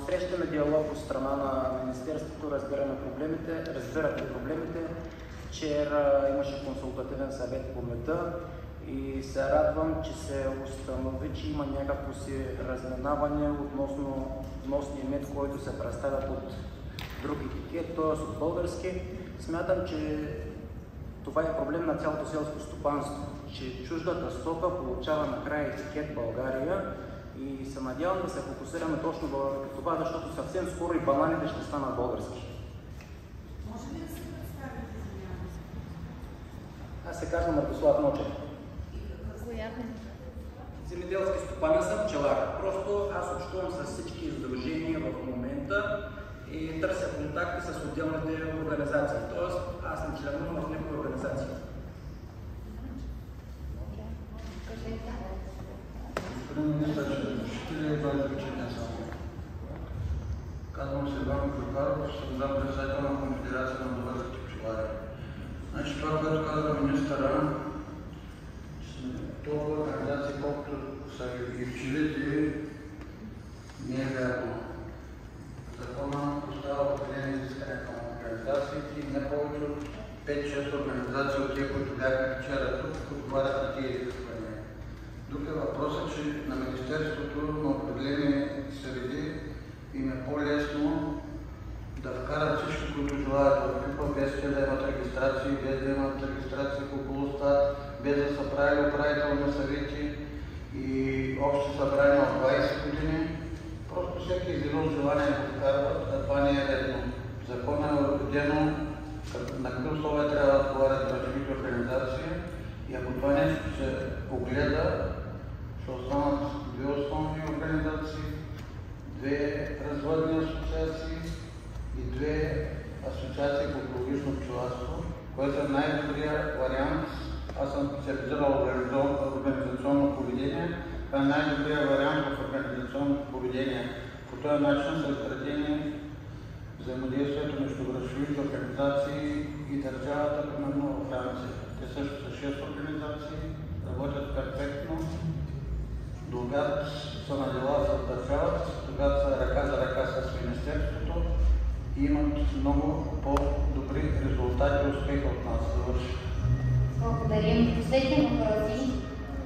Срещаме диалог от страна на Министерството, разбирате проблемите. Вчера имаше консултативен съвет по меда и се радвам, че се установи, че има някакво си разминаване относно вносния мед, който се представя под друг етикет, т.е. от български. Смятам, че това е проблем на цялото селско стопанство, че чуждата стока получава накрая етикет България и се надявам да се фокусираме точно върху това, защото съвсем скоро и бананите ще станат български. Може ли да се представите за няма? Аз се казвам Радослав Ночев. Земеделски стопанин съм, пчелар. Просто аз общувам с всички издружения в момента и търся контакти с отделните организации. Тоест, аз съм членувам в някои организации. Господин министър, ще ли едно изречение само? Казвам се Иван Клюкаров, съм заместник-председател на Конфедерация на българските пчелари. Значи това, което казва министъра, толкова организации, колкото са и пчелите, не е вярно. Закона поставя определени изискания към организациите и не повече от 5-6 организации от тия, които бяха вчера тук, отговарят на тия изисквания. Друг е въпросът, че на Министерството на определени среди им е по-лесно да вкарат всички, които желаят в ФИПА, без те да имат регистрации, без да имат регистрации по БУЛСТАТ, без да са правили управителни съвети и общи събрания от 20 години. Просто всеки изявил желание да вкарват, а това не е редно. Законът е уредено на какви условия трябва да отговарят браншовите организации и ако това нещо се огледа, ще останат две основни организации, две развъдни асоциации и две асоциации по биологично пчеларство, което е най-добрият вариант. Аз съм специализирал организационно поведение. Това е най-добрият вариант в организационното поведение. По този начин са изградени взаимодействието между браншовите организации и държавата, примерно във Франция. Те също са 6 организации, работят перфектно. Другат са на дела с държавата, тогава са ръка за ръка с Министерството и имат много по-добри резултати и успеха от нас. Благодарим. Последни въпроси.